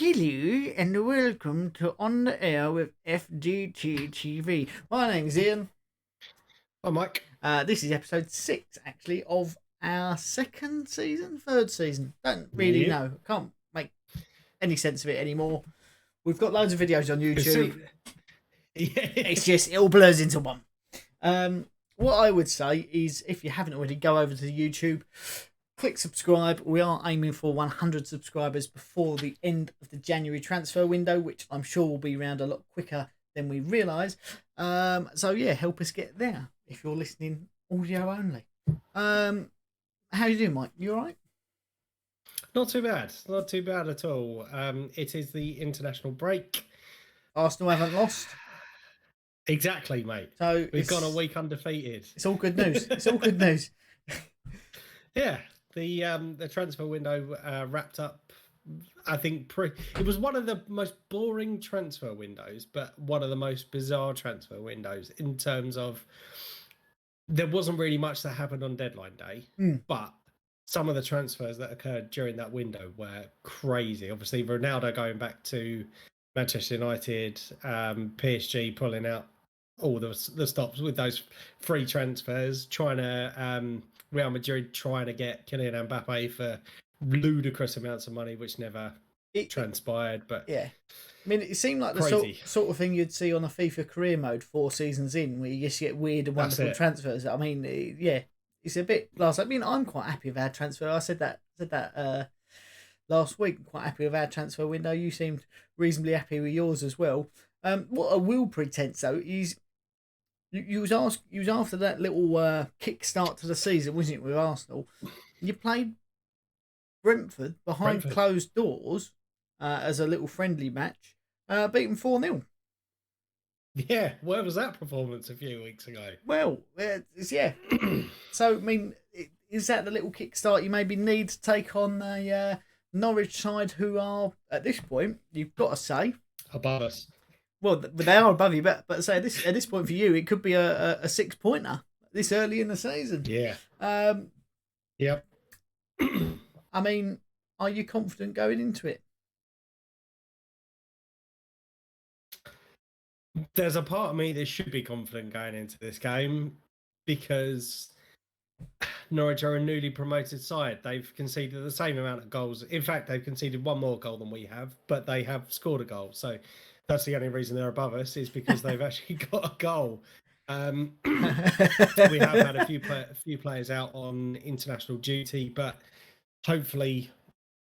Hello and welcome to On the Air with FDT-TV. My name's Ian. Hi, Mike. This is episode 6, actually, of our third season. Don't really know. Can't make any sense of it anymore. We've got loads of videos on YouTube. It's just, it all blurs into one. What I would say is, if you haven't already, go over to YouTube. Click subscribe. We are aiming for 100 subscribers before the end of the January transfer window, which I'm sure will be around a lot quicker than we realise. So yeah, help us get there if you're listening audio only. How you doing, Mike? You all right? Not too bad. Not too bad at all. It is the international break. Arsenal haven't lost. Exactly, mate. So we've gone a week undefeated. It's all good news. It's all good news. Yeah. The transfer window wrapped up, I think, it was one of the most boring transfer windows, but one of the most bizarre transfer windows in terms of there wasn't really much that happened on deadline day, but some of the transfers that occurred during that window were crazy. Obviously, Ronaldo going back to Manchester United, PSG pulling out all the stops with those free transfers, trying to Real Madrid trying to get Kylian Mbappe for ludicrous amounts of money, which never transpired. But yeah, I mean, it seemed like the sort of thing you'd see on a FIFA career mode 4 seasons in, where you just get weird and wonderful transfers. I mean, yeah, it's a bit last. I mean, I'm quite happy with our transfer. I said that last week. I'm quite happy with our transfer window. You seemed reasonably happy with yours as well. What I will pretend though is you was after that little kick start to the season, wasn't it, with Arsenal? You played Brentford behind closed doors as a little friendly match, beat them 4-0. Yeah, where was that performance a few weeks ago? Well, yeah. So, I mean, is that the little kickstart you maybe need to take on the Norwich side, who are, at this point, you've got to say, above us? Well, they are above you, but say at this point for you, it could be a 6-pointer this early in the season. Yeah. Yep. I mean, are you confident going into it? There's a part of me that should be confident going into this game because Norwich are a newly promoted side. They've conceded the same amount of goals. In fact, they've conceded one more goal than we have, but they have scored a goal. So that's the only reason they're above us, is because they've actually got a goal. We have had a few players out on international duty, but hopefully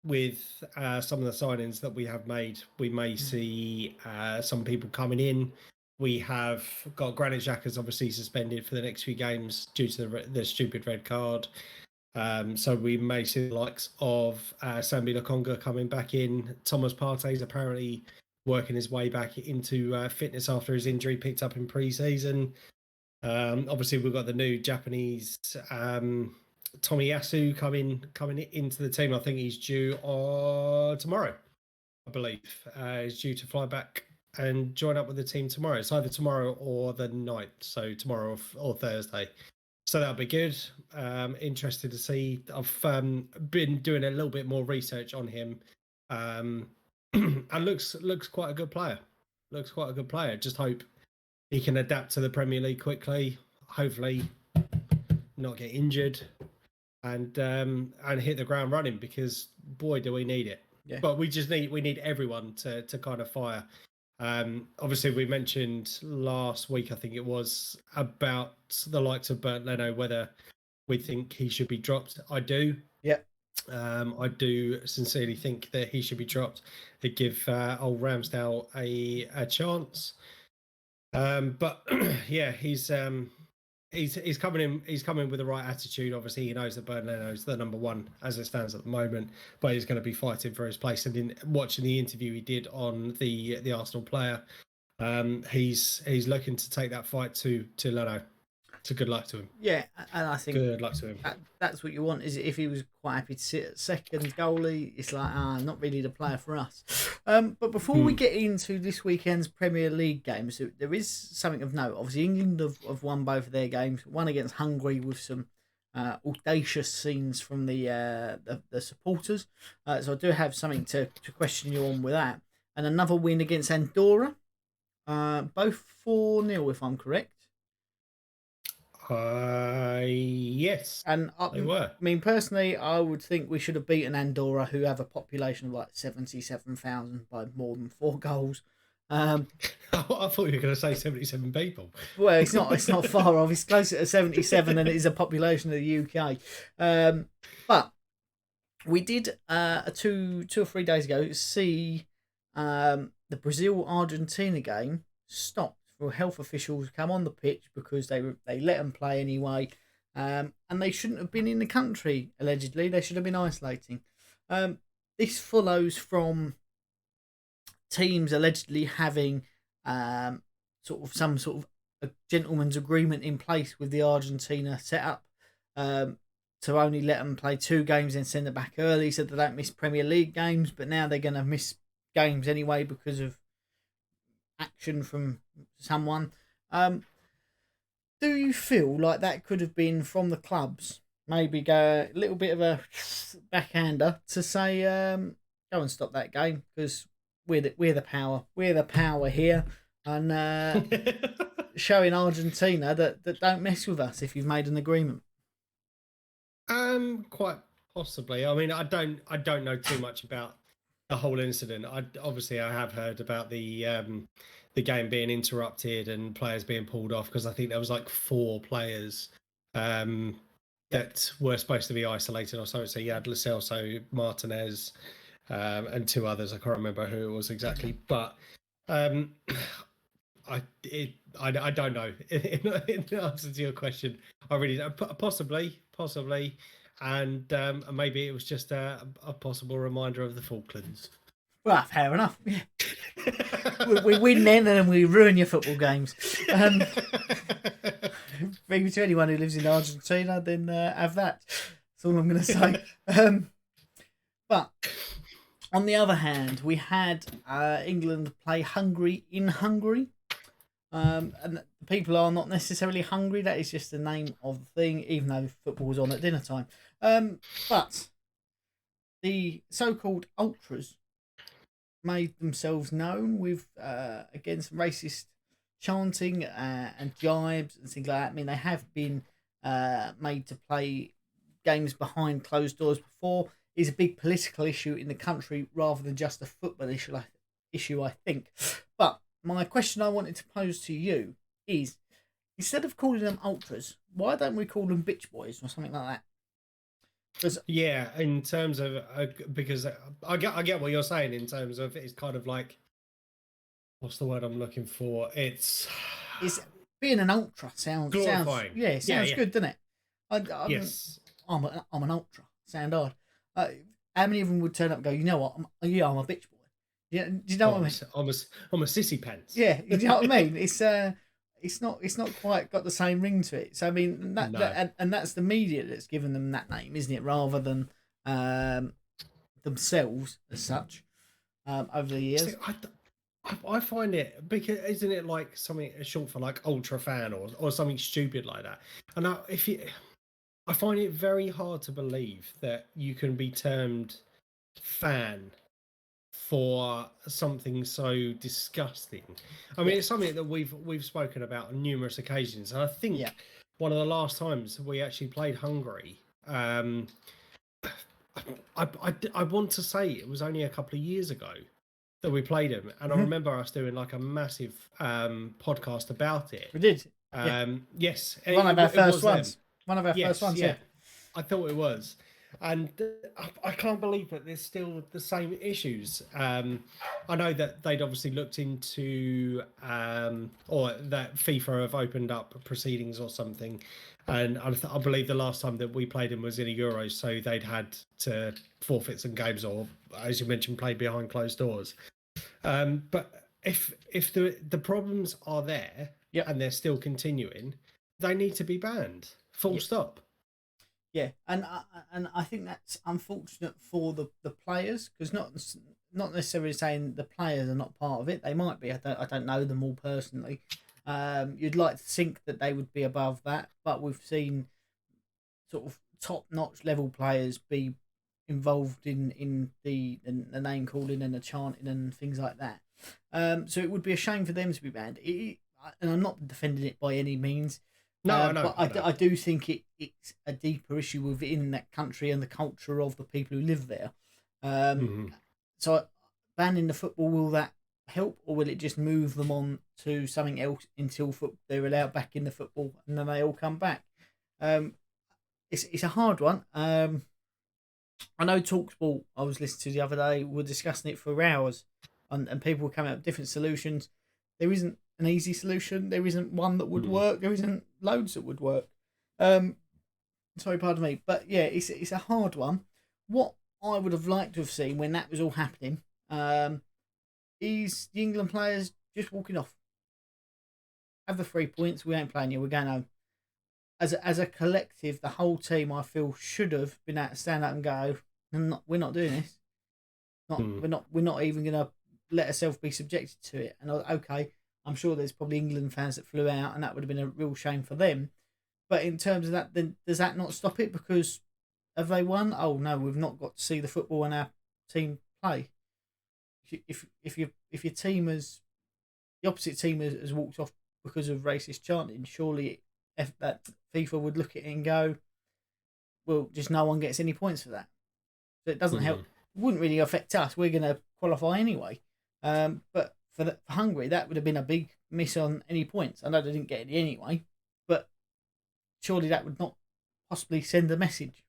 with some of the signings that we have made, we may see some people coming in. We have got Granit Xhaka's obviously suspended for the next few games due to the stupid red card. So we may see the likes of Sambi Lokonga coming back in. Thomas Partey is apparently working his way back into fitness after his injury picked up in pre-season. Obviously, we've got the new Japanese Tomiyasu coming into the team. I think he's due tomorrow, I believe. He's due to fly back and join up with the team tomorrow. It's either tomorrow or the night, so tomorrow or Thursday. So that'll be good. Interested to see. I've been doing a little bit more research on him, and looks quite a good player. Looks quite a good player. Just hope he can adapt to the Premier League quickly. Hopefully, not get injured, and hit the ground running, because boy, do we need it. Yeah. But we need everyone to kind of fire. Obviously, we mentioned last week, I think it was, about the likes of Bernd Leno, whether we think he should be dropped. I do. Yeah. I do sincerely think that he should be dropped to give old Ramsdale a chance. But yeah, he's coming in. He's coming with the right attitude. Obviously, he knows that Bernd Leno is the number one as it stands at the moment, but he's going to be fighting for his place. And in watching the interview he did on the Arsenal player, he's looking to take that fight to Leno. So good luck to him. Yeah, and I think good luck to him. That's what you want. Is if he was quite happy to sit at second goalie, it's like not really the player for us. But before we get into this weekend's Premier League games, there is something of note. Obviously, England have won both of their games. One against Hungary with some audacious scenes from the supporters. So I do have something to question you on with that. And another win against Andorra, both 4-0 if I'm correct. Yes, And they were. I mean, personally, I would think we should have beaten Andorra, who have a population of like 77,000 by more than 4 goals. I thought you were going to say 77 people. Well, it's not. It's not far off. It's closer to 77 than it is a population of the UK. But we did 2 or 3 days ago see the Brazil-Argentina game stopped for health officials to come on the pitch because they let them play anyway, and they shouldn't have been in the country. Allegedly, they should have been isolating. This follows from teams allegedly having some sort of a gentleman's agreement in place with the Argentina setup to only let them play 2 games and send it back early so they don't miss Premier League games. But now they're going to miss games anyway because of action from someone. Do you feel like that could have been from the clubs? Maybe go a little bit of a backhander to say, go and stop that game because we're the power here, and showing Argentina that don't mess with us if you've made an agreement. Quite possibly. I mean, I don't know too much about the whole incident. I have heard about the game being interrupted and players being pulled off because I think there was like 4 players that were supposed to be isolated or something. So you had Lo Celso, Martinez, and 2 others. I can't remember who it was exactly, but I don't know. In answer to your question, I really don't. Possibly, and maybe it was just a possible reminder of the Falklands. Well, fair enough. Yeah. we win then, and then we ruin your football games. Maybe to anyone who lives in Argentina, then have that. That's all I'm going to say. But on the other hand, we had England play Hungary in Hungary. And the people are not necessarily hungry. That is just the name of the thing, even though football was on at dinner time. But the so-called ultras made themselves known with again some racist chanting and jibes and things like that. I mean, they have been made to play games behind closed doors before. It's a big political issue in the country rather than just a football issue, I think. But my question I wanted to pose to you is, instead of calling them ultras, why don't we call them bitch boys or something like that? Yeah, in terms of because I get what you're saying in terms of it's kind of like, what's the word I'm looking for? It's being an ultra sounds glorifying. It sounds good, doesn't it? Yes, I'm an ultra. Sound odd. How many of them would turn up and go, you know what? I'm a bitch boy. Yeah, do you know what I mean? I'm a sissy pants. Yeah, you know what I mean? It's not quite got the same ring to it. So I mean, and that's the media that's given them that name, isn't it? Rather than themselves as such over the years. See, I find it, because isn't it like something short for like ultra fan or something stupid like that? And I find it very hard to believe that you can be termed fan for something so disgusting. I mean, it's something that we've spoken about on numerous occasions, and I think one of the last times we actually played Hungary, I want to say it was only a couple of years ago that we played them, and I remember us doing like a massive podcast about it. We did. Yes, one of our first ones. One of our first ones. Yeah, I thought it was. And I can't believe that there's still the same issues. I know that they'd obviously looked into, or that FIFA have opened up proceedings or something. And I believe the last time that we played them was in a Euros, so they'd had to forfeit some games or, as you mentioned, play behind closed doors. But if the problems are there and they're still continuing, they need to be banned. Full stop. Yeah, and I think that's unfortunate for the players, because not necessarily saying the players are not part of it. They might be. I don't know them all personally. You'd like to think that they would be above that, but we've seen sort of top-notch level players be involved in the name calling and the chanting and things like that. So it would be a shame for them to be banned. And I'm not defending it by any means. No, I know. But I do think it's a deeper issue within that country and the culture of the people who live there. So banning the football, will that help, or will it just move them on to something else until they're allowed back in the football and then they all come back? It's a hard one. I know TalkSport, I was listening to the other day, were discussing it for hours, and people were coming up with different solutions. There isn't an easy solution. There isn't one that would work. There isn't loads that would work. Sorry, pardon me. But yeah, it's a hard one. What I would have liked to have seen when that was all happening is the England players just walking off. Have the 3 points. We ain't playing you. We're going home. As a collective, the whole team, I feel, should have been able to stand up and go, we're not doing this. We're not even going to let ourselves be subjected to it. And okay, I'm sure there's probably England fans that flew out, and that would have been a real shame for them. But in terms of that, then does that not stop it? Because have they won? Oh no, we've not got to see the football and our team play. If your team has, the opposite team has walked off because of racist chanting, surely that FIFA would look at it and go, well, just no one gets any points for that. So it doesn't help. It wouldn't really affect us. We're going to qualify anyway. But for Hungary, that would have been a big miss on any points. I know they didn't get any anyway, but surely that would not possibly send a message.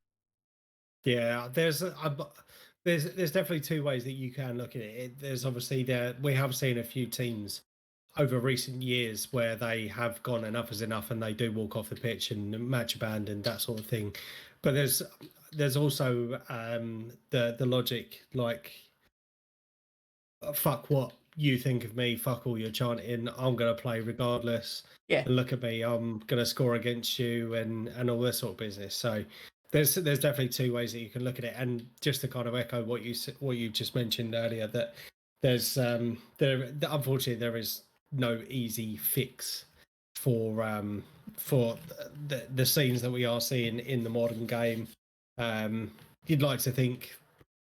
Yeah, there's definitely two ways that you can look at it. There's obviously we have seen a few teams over recent years where they have gone enough is enough and they do walk off the pitch and match a band and that sort of thing. But there's also the logic, like, fuck what you think of me, fuck all your chanting, I'm going to play regardless. Yeah. And look at me, I'm going to score against you and all this sort of business. So there's definitely two ways that you can look at it. And just to kind of echo what you just mentioned earlier, that there's unfortunately there is no easy fix for the scenes that we are seeing in the modern game. You'd like to think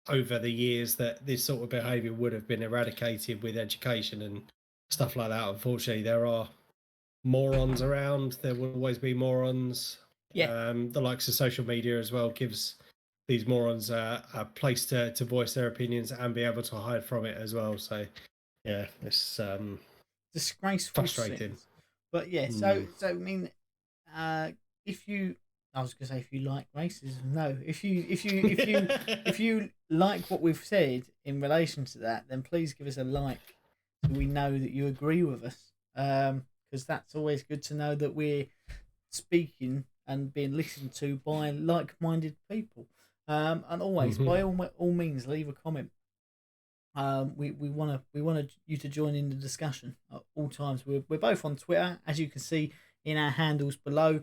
over the years that this sort of behaviour would have been eradicated with education and stuff like that. Unfortunately, there are morons around. There will always be morons. Yeah. The likes of social media as well gives these morons a place to voice their opinions and be able to hide from it as well. So yeah, it's disgraceful, frustrating. Sins. But yeah, so I mean, if you like racism, no. If you like what we've said in relation to that, then please give us a like so we know that you agree with us. Because that's always good to know that we're speaking and being listened to by like-minded people. And always, by all means, leave a comment. We want you to join in the discussion at all times. We're both on Twitter, as you can see in our handles below.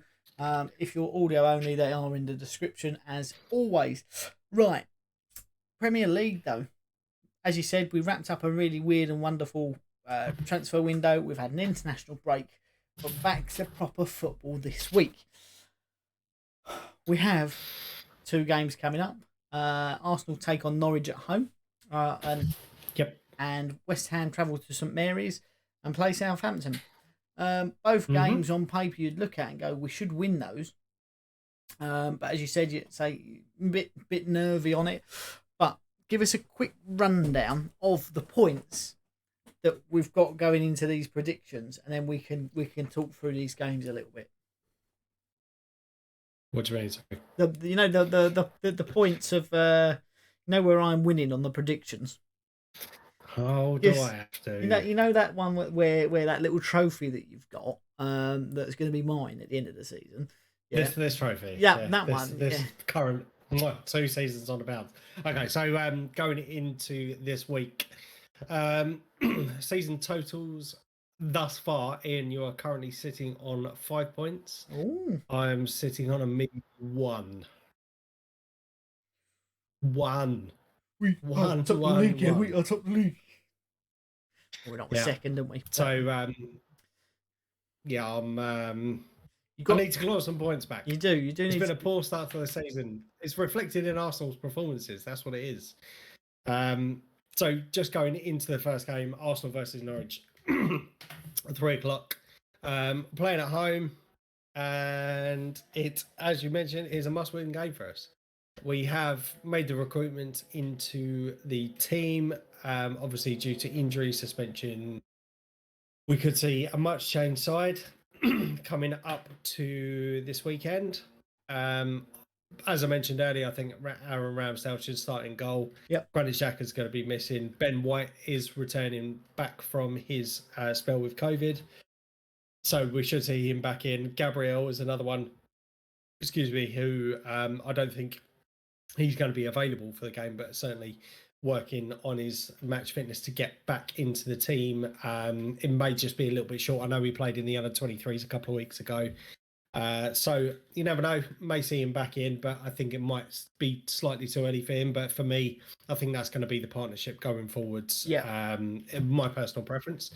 If you're audio only, they are in the description as always. Right, Premier League though, as you said, we wrapped up a really weird and wonderful transfer window. We've had an international break, but back to proper football this week. We have 2 games coming up. Arsenal take on Norwich at home. And West Ham travel to St Mary's and play Southampton. Both games on paper you'd look at and go, we should win those. But as you said, you'd say bit nervy on it. But give us a quick rundown of the points that we've got going into these predictions, and then we can talk through these games a little bit. What do you mean? Sorry? The points of where I'm winning on the predictions. Oh, do I have to? You know that one where that little trophy that you've got that's going to be mine at the end of the season. Yeah. This trophy. Yeah, that one. This current 2 seasons on about. Okay, so going into this week, season totals thus far, Ian, you are currently sitting on 5 points. Ooh. I am sitting on a mid 1. We are top the league. Yeah, we are top the league. We're not second, aren't we? So, yeah, I'm I need to claw some points back. You do. It's been a poor start to the season. It's reflected in Arsenal's performances. That's what it is. So just going into the first game, Arsenal versus Norwich, at 3:00, playing at home, and it, as you mentioned, is a must-win game for us. We have made the recruitment into the team. Obviously, due to injury, suspension, we could see a much changed side coming up to this weekend. As I mentioned earlier, I think Aaron Ramsdale should start in goal. Yep. Granit Xhaka is going to be missing. Ben White is returning back from his spell with COVID, so we should see him back in. Gabriel is another one, who I don't think he's going to be available for the game, but certainly working on his match fitness to get back into the team. It may just be a little bit short. I know he played in the under-23s a couple of weeks ago. So you never know, may see him back in, but I think it might be slightly too early for him. But for me, I think that's going to be the partnership going forwards. Yeah. My personal preference.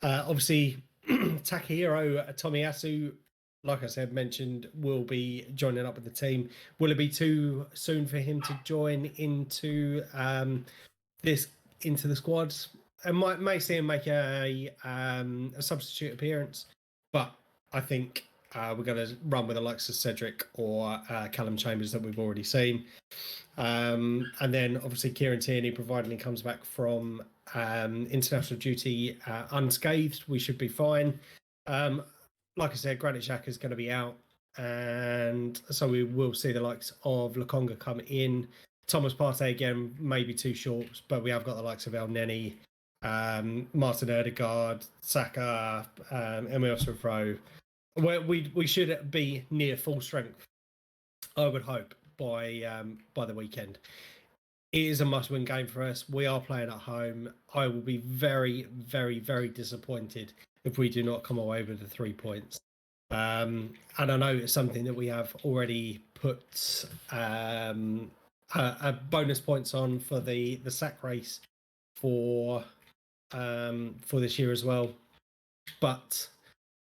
Obviously, Takahiro Tomiyasu, like I said, mentioned, will be joining up with the team. Will it be too soon for him to join into the squads? I may see him make a substitute appearance, but I think we're going to run with the likes of Cedric or Callum Chambers that we've already seen. And then obviously Kieran Tierney, providing he comes back from international duty unscathed, we should be fine. Like I said, Granit Xhaka is going to be out, and so we will see the likes of Lokonga come in. Thomas Partey again, maybe too short, but we have got the likes of El Neni, Martin Odegaard, Saka, Emil Smith-Rowe. We should be near full strength, I would hope, by the weekend. It is a must-win game for us. We are playing at home. I will be very, very, very disappointed if we do not come away with the 3 points. And I know it's something that we have already put a bonus points on for the sack race for this year as well. But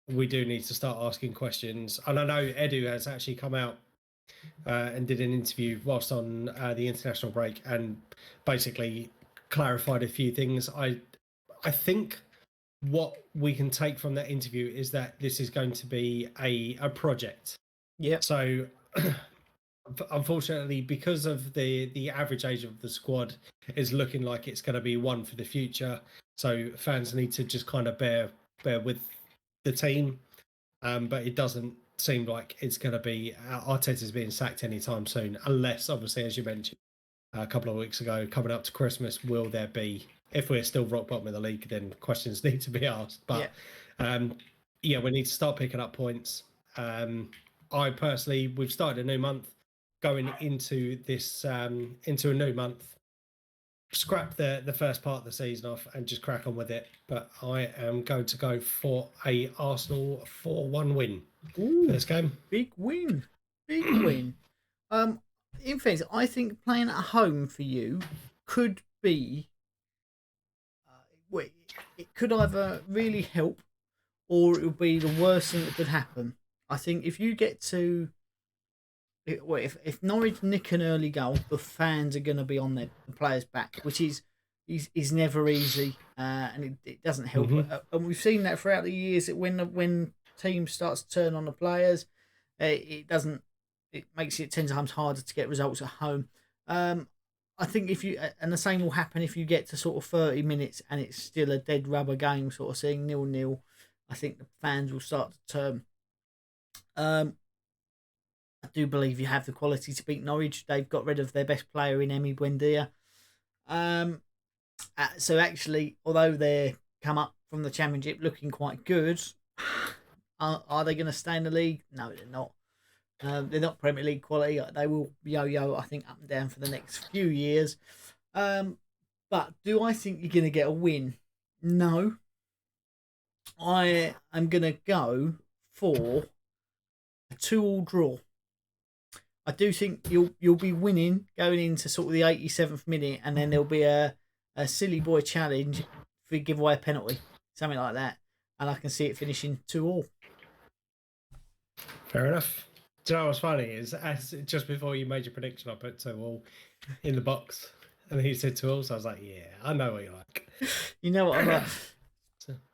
we do need to start asking questions. And I know Edu has actually come out and did an interview whilst on the international break and basically clarified a few things. I think what we can take from that interview is that this is going to be a project. Yeah. So unfortunately, because of the average age of the squad is looking like it's going to be one for the future, so fans need to just kind of bear with the team. But it doesn't seem like it's going to be Arteta's being sacked anytime soon, unless, obviously, as you mentioned a couple of weeks ago, coming up to Christmas, will there be, if we're still rock bottom of the league, then questions need to be asked. But we need to start picking up points. I personally, we've started a new month, going into this into a new month. Scrap the first part of the season off and just crack on with it. But I am going to go for a Arsenal 4-1 win for this game. Big win. In fairness, I think playing at home for you could be it could either really help or it would be the worst thing that could happen. I think if you get to if Norwich nick an early goal, the fans are going to be on the players' back, which is never easy, and it doesn't help. And we've seen that throughout the years that when teams starts to turn on the players, it makes it 10 times harder to get results at home. I think and the same will happen if you get to sort of 30 minutes and it's still a dead rubber game, sort of seeing 0-0. I think the fans will start to turn. I do believe you have the quality to beat Norwich. They've got rid of their best player in Emi Buendia. So actually, although they come up from the Championship looking quite good, are they going to stay in the league? No, they're not. They're not Premier League quality. They will yo-yo, I think, up and down for the next few years. But do I think you're going to get a win? No. I am going to go for a 2-2 draw. I do think you'll be winning going into sort of the 87th minute, and then there'll be a silly boy challenge if we give away a penalty, something like that, and I can see it finishing 2-2. Fair enough. Do you know what's funny is, just before you made your prediction, I put 2-2 in the box, and he said 2-2. So I was like, yeah, I know what you like. You know what I'm like.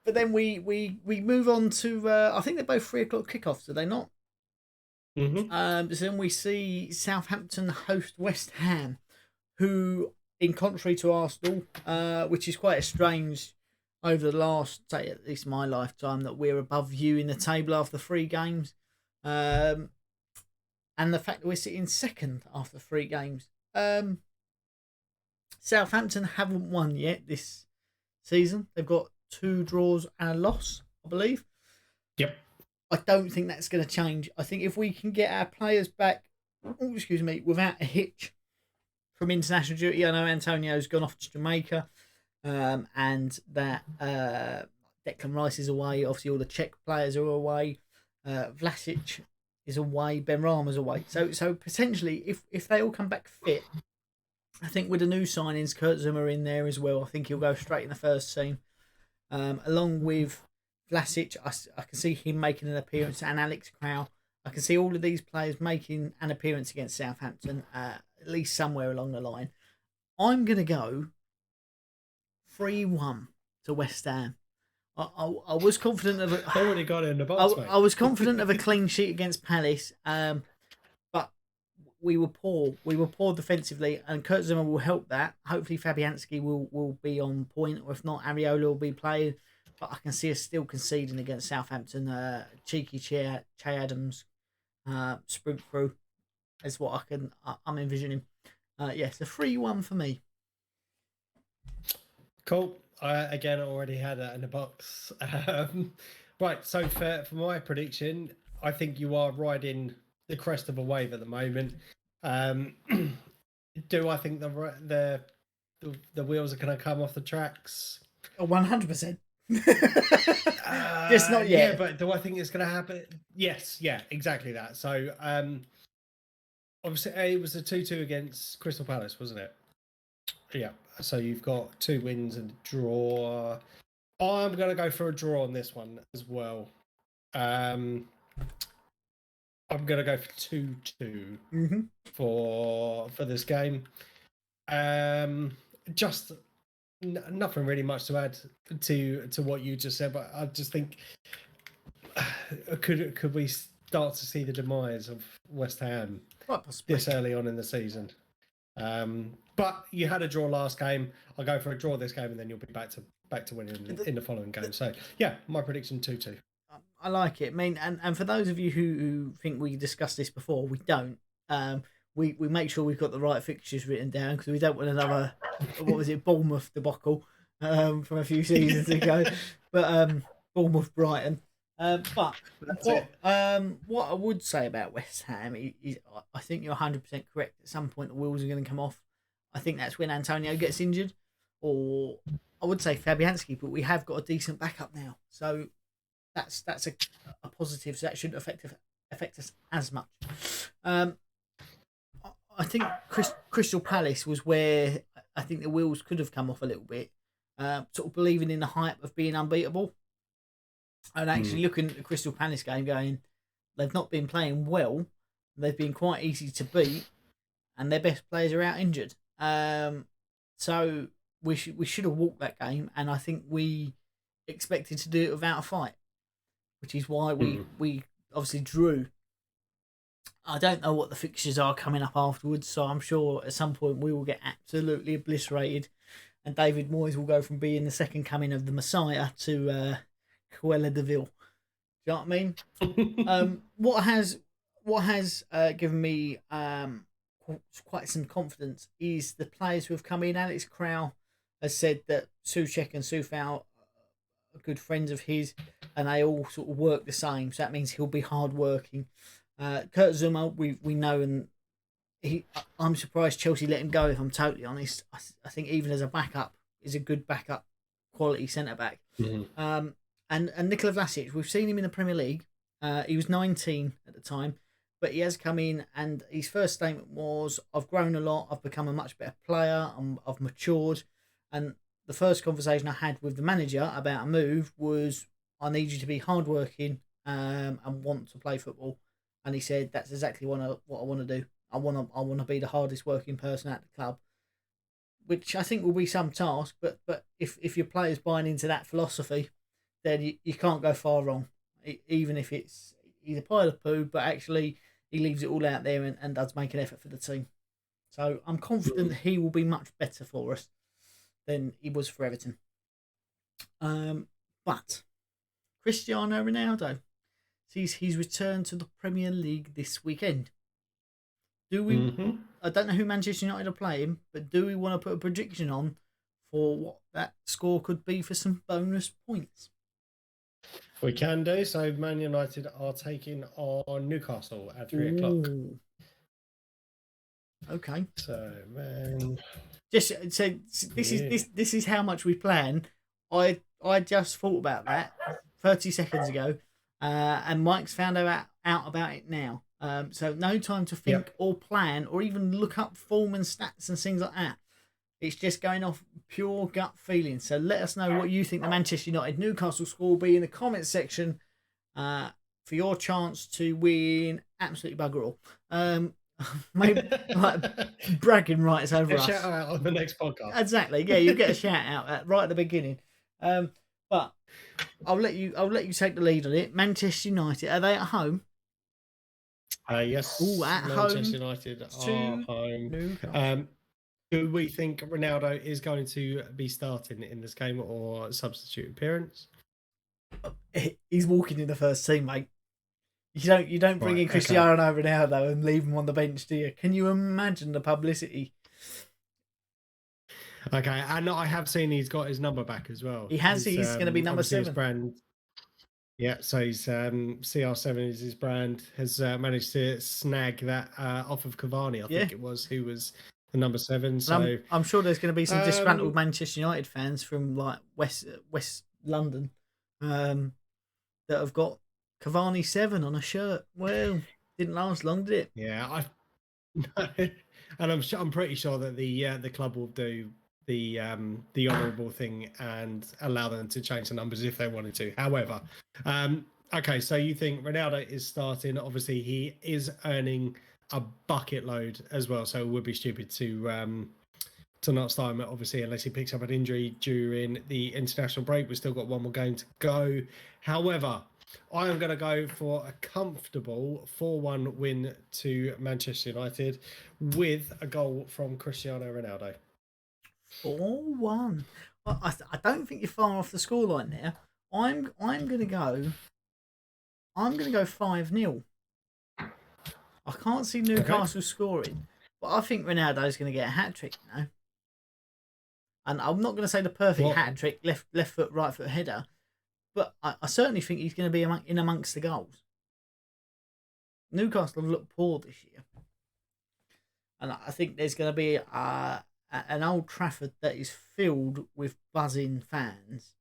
But then we move on to I think they're both 3 o'clock kickoffs, are they not? Mm-hmm. So then we see Southampton host West Ham, who, in contrary to Arsenal, which is quite a strange over the last, say, at least my lifetime, that we're above you in the table after 3 games. And the fact that we're sitting second after 3 games. Southampton haven't won yet this season. They've got 2 draws and a loss, I believe. Yep. I don't think that's going to change. I think if we can get our players back, without a hitch from international duty. I know Antonio's gone off to Jamaica, and that Declan Rice is away. Obviously, all the Czech players are away. Vlasic is away. Ben Rama's away. So potentially, if they all come back fit, I think with the new signings, Kurt Zuma in there as well, I think he'll go straight in the first team. Along with Vlasic, I can see him making an appearance, and Alex Crow. I can see all of these players making an appearance against Southampton, at least somewhere along the line. I'm going to go 3-1 to West Ham. I was confident of I already got it in the box, mate. I was confident of a clean sheet against Palace, but we were poor. We were poor defensively, and Kurt Zuma will help that. Hopefully, Fabianski will be on point, or if not, Areola will be playing. But I can see us still conceding against Southampton. Cheeky Che Adams sprint through is what I'm envisioning. Yes, a 3-1 for me. Cool. Again, I already had that in the box. Right, so for my prediction, I think you are riding the crest of a wave at the moment. Do I think the wheels are going to come off the tracks? 100%. Just not yet. Yeah, but do I think it's going to happen? Yes, yeah, exactly that. So, obviously, it was a 2-2 against Crystal Palace, wasn't it? Yeah. So you've got 2 wins and a draw. I'm going to go for a draw on this one as well. I'm going to go for 2-2 for this game. Just nothing really much to add to what you just said, but I just think could we start to see the demise of West Ham this early on in the season? But you had a draw last game. I'll go for a draw this game, and then you'll be back to winning in the following game. So yeah, my prediction 2-2. I like it. I mean, and for those of you who think we discussed this before, we don't. We make sure we've got the right fixtures written down, because we don't want another Bournemouth debacle from a few seasons ago. But Bournemouth Brighton. But what I would say about West Ham is I think you're 100% correct. At some point, the wheels are going to come off. I think that's when Antonio gets injured, or I would say Fabianski. But we have got a decent backup now, so that's a positive. So that shouldn't affect us as much. I think Crystal Palace was where I think the wheels could have come off a little bit. Sort of believing in the hype of being unbeatable. And actually looking at the Crystal Palace game going, they've not been playing well. They've been quite easy to beat, and their best players are out injured. So we should have walked that game, and I think we expected to do it without a fight, which is why we obviously drew. I don't know what the fixtures are coming up afterwards, so I'm sure at some point we will get absolutely obliterated, and David Moyes will go from being the second coming of the Messiah to Cruella de Vil. Do you know what I mean? What has given me quite some confidence is the players who have come in. Alex Crow has said that Soucek and Soufal are good friends of his, and they all sort of work the same. So that means he'll be hard working. Kurt Zuma, we know, and I'm surprised Chelsea let him go. If I'm totally honest, I think even as a backup, is a good backup quality centre back. And Nicola Vlasic, we've seen him in the Premier League. He was 19 at the time, but he has come in, and his first statement was, "I've grown a lot. I've become a much better player. I've matured." And the first conversation I had with the manager about a move was, "I need you to be hardworking and want to play football. And he said that's exactly what I want to do. I want to be the hardest working person at the club, which I think will be some task. But if your player's buying into that philosophy, then you can't go far wrong. Even if he's a pile of poo, but actually he leaves it all out there and does make an effort for the team. So I'm confident he will be much better for us than he was for Everton. But Cristiano Ronaldo sees his return to the Premier League this weekend. Do we? I don't know who Manchester United are playing, but do we want to put a prediction on for what that score could be for some bonus points? We can do. So Man United are taking on Newcastle at 3 o'clock. Okay. So man, this is how much we plan. I just thought about that 30 seconds ago, and Mike's found out about it now. So no time to think or plan or even look up form and stats and things like that. It's just going off pure gut feeling. So let us know what you think the Manchester United Newcastle score will be in the comments section for your chance to win absolutely bugger all. Maybe like bragging rights over us. Shout out on the next podcast. Exactly. Yeah, you get a shout out right at the beginning. But I'll let you take the lead on it. Manchester United, are they at home? Yes. Ooh, at Manchester home United are home. Newcastle. Do we think Ronaldo is going to be starting in this game or substitute appearance? He's walking in the first team, mate. You don't bring in Cristiano Ronaldo and leave him on the bench, do you? Can you imagine the publicity? Okay, and I have seen he's got his number back as well. He has. He's going to be number 7. His brand. Yeah, so he's CR7 is his brand. Has managed to snag that off of Cavani, I think it was, who was the number 7. So I'm sure there's going to be some disgruntled Manchester United fans from like West London that have got Cavani 7 on a shirt. Well, didn't last long, did it? Yeah, and I'm pretty sure that the club will do the honourable thing and allow them to change the numbers if they wanted to. However, okay, so you think Ronaldo is starting? Obviously, he is earning a bucket load as well, so it would be stupid to not start him, obviously, unless he picks up an injury during the international break. We've still got one more game to go. However, I am going to go for a comfortable 4-1 win to Manchester United with a goal from Cristiano Ronaldo. 4-1. I don't think you're far off the scoreline there. I'm going to go 5-0. I can't see Newcastle scoring, but I think Ronaldo's going to get a hat trick now. And I'm not going to say the perfect hat trick, left foot, right foot header. But I certainly think he's going to be in amongst the goals. Newcastle have looked poor this year. And I think there's going to be an Old Trafford that is filled with buzzing fans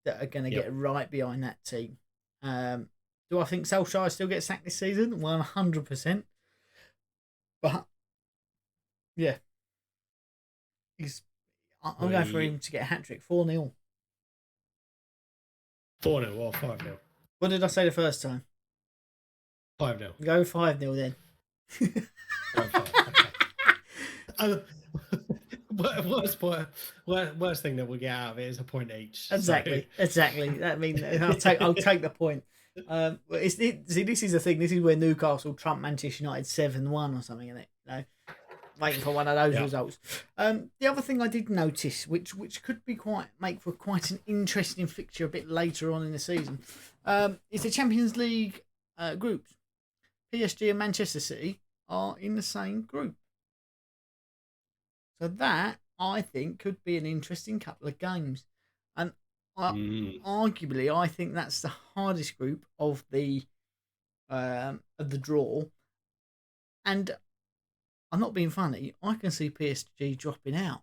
that are going to get right behind that team. Do I think Solskjaer still gets sacked this season? 100%. But, yeah. I'm going for him to get a hat-trick. 4-0. 4-0 or 5-0? What did I say the first time? 5-0. Go 5-0 then. Worst thing that we'll get out of it is a point each. Exactly. I mean, I'll take the point. This is the thing. This is where Newcastle trump Manchester United 7-1 or something, isn't it? Waiting for one of those results. The other thing I did notice, which could be make for quite an interesting fixture a bit later on in the season, is the Champions League groups. PSG and Manchester City are in the same group. So that, I think, could be an interesting couple of games. And arguably, I think that's the hardest group of the draw. And I'm not being funny, I can see PSG dropping out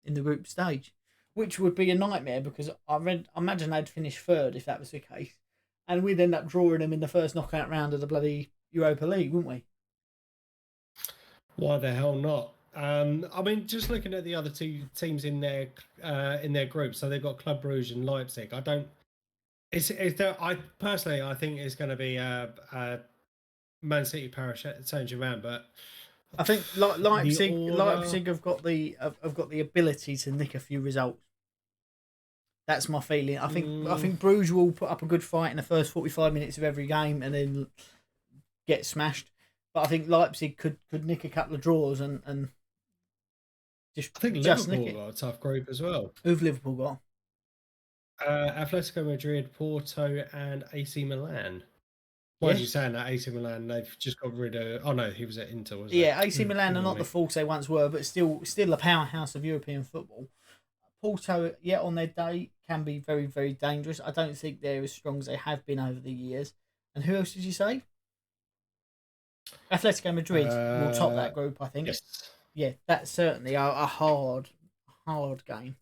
in the group stage, which would be a nightmare because I imagine they'd finish third if that was the case. And we'd end up drawing them in the first knockout round of the bloody Europa League, wouldn't we? Why the hell not? I mean, just looking at the other two teams in their group, so they've got Club Brugge and Leipzig. I don't I personally, I think it's going to be a Man City Paris Saint-Germain, but I think Leipzig have got the ability to nick a few results. That's my feeling. I think Bruges will put up a good fight in the first 45 minutes of every game and then get smashed. But I think Leipzig could nick a couple of draws and I think Liverpool got a tough group as well. Who've Liverpool got? Atletico Madrid, Porto, and AC Milan. Why are you saying that? AC Milan, they've just got rid of. Oh no, he was at Inter, wasn't he? Yeah, AC Milan are not the force they once were, but still a powerhouse of European football. Porto, on their day, can be very, very dangerous. I don't think they're as strong as they have been over the years. And who else did you say? Atletico Madrid will top that group, I think. Yes. Yeah, that's certainly a hard game.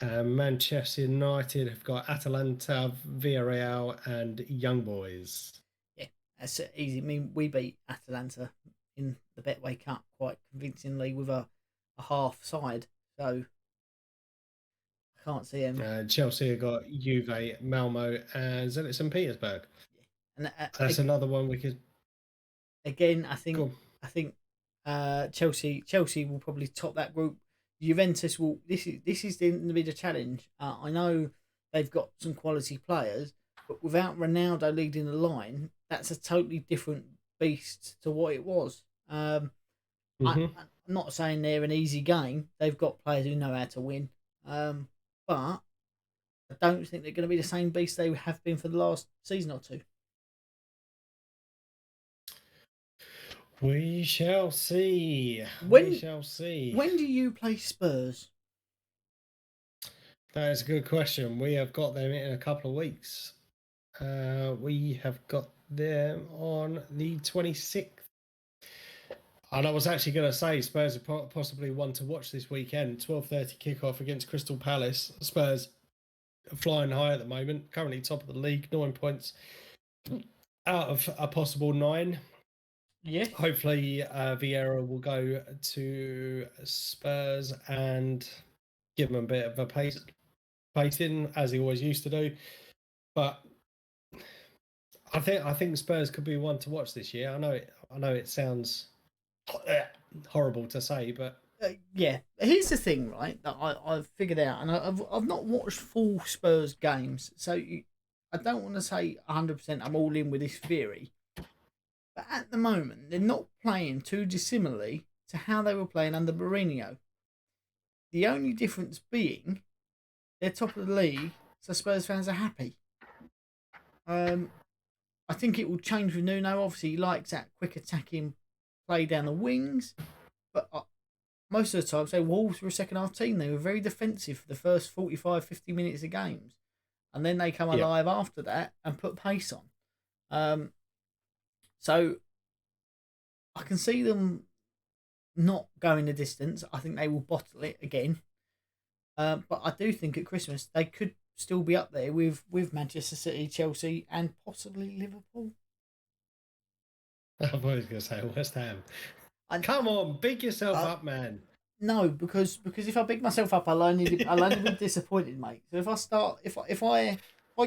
Manchester United have got Atalanta, Villarreal, and Young Boys. Yeah, that's easy. I mean, we beat Atalanta in the Betway Cup quite convincingly with a half side, so I can't see him. Chelsea have got Juve, Malmo, and Zenit St. Petersburg. Yeah. And that's another one we could. Again, I think Chelsea will probably top that group. Juventus will. This is going to be the challenge. I know they've got some quality players, but without Ronaldo leading the line, that's a totally different beast to what it was. I'm not saying they're an easy game. They've got players who know how to win, but I don't think they're going to be the same beast they have been for the last season or two. We shall see. We shall see. When do you play Spurs? That is a good question. We have got them in a couple of weeks. We have got them on the 26th. And I was actually going to say Spurs are possibly one to watch this weekend. 12:30 kickoff against Crystal Palace. Spurs are flying high at the moment. Currently top of the league, 9 points out of a possible 9. Yeah. Hopefully, Vieira will go to Spurs and give them a bit of a pace in, as he always used to do. But I think Spurs could be one to watch this year. I know it sounds horrible to say, but yeah. Here's the thing, right? That I've figured out, and I've not watched full Spurs games, so I don't want to say 100% I'm all in with this theory. But at the moment, they're not playing too dissimilarly to how they were playing under Mourinho. The only difference being they're top of the league, so Spurs fans are happy. I think it will change with Nuno. Obviously, he likes that quick attacking play down the wings. But most of the time, say Wolves were a second half team. They were very defensive for the first 45, 50 minutes of games. And then they come alive after that and put pace on. So I can see them not going the distance. I think they will bottle it again. But I do think at Christmas they could still be up there with Manchester City, Chelsea, and possibly Liverpool. I was going to say West Ham. Come on, big yourself up, man. No, because if I big myself up, I'll only be disappointed, mate. So if I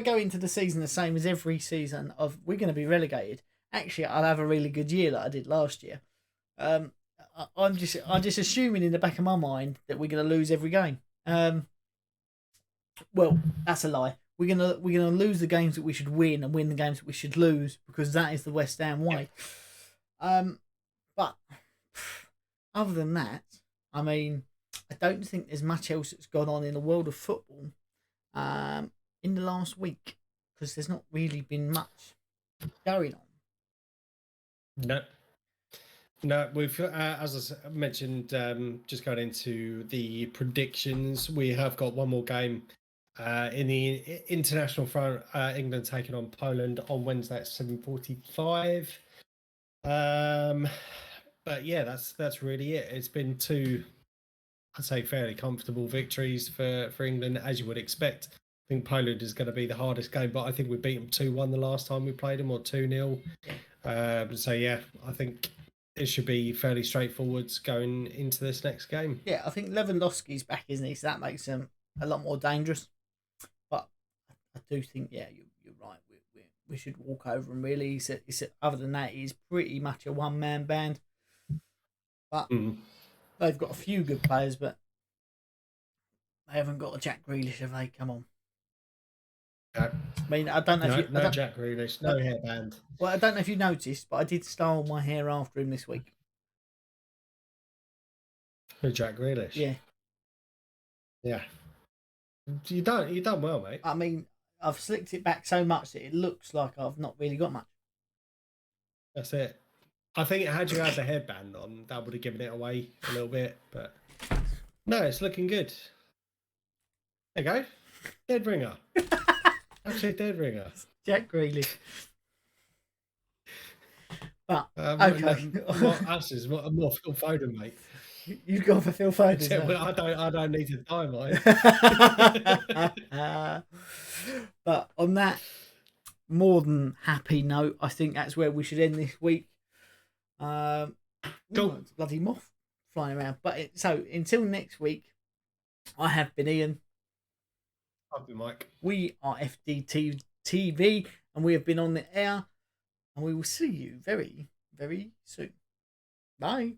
go into the season the same as every season of we're going to be relegated, actually I'll have a really good year like I did last year. I'm just assuming in the back of my mind that we're going to lose every game. Well, that's a lie. We're gonna lose the games that we should win and win the games that we should lose because that is the West Ham way. But other than that, I mean, I don't think there's much else that's gone on in the world of football in the last week because there's not really been much going on. No, we've as I mentioned, just going into the predictions, we have got one more game in the international front. England taking on Poland on Wednesday at 7:45. But yeah, that's really it. It's been two, I'd say, fairly comfortable victories for England, as you would expect. I think Poland is going to be the hardest game, but I think we beat them 2-1 the last time we played them, or 2-0. So yeah, I think it should be fairly straightforward going into this next game. Yeah, I think Lewandowski's back, isn't he? So that makes him a lot more dangerous. But I do think, yeah, you're right. We should walk over and really. Other than that, he's pretty much a one-man band. But they've got a few good players, but they haven't got a Jack Grealish, have they? Come on. I mean, I don't know if you... No Jack Grealish, no hairband. Well, I don't know if you noticed, but I did style my hair after him this week. Who, Jack Grealish? Yeah. Yeah. You done well, mate. I mean, I've slicked it back so much that it looks like I've not really got much. That's it. I think had you had the headband on, that would have given it away a little bit, but no, it's looking good. There you go. Dead ringer. Actually, dead ringer. Jack Grealish. But, okay. What a more Phil Foden, mate. You've gone for Phil Foden. I don't need to die, mate. But on that more than happy note, I think that's where we should end this week. Cool. It's a bloody moth flying around. But so until next week, I have been Ian. I've been Mike. We are FDT-TV, and we have been on the air, and we will see you very, very soon. Bye.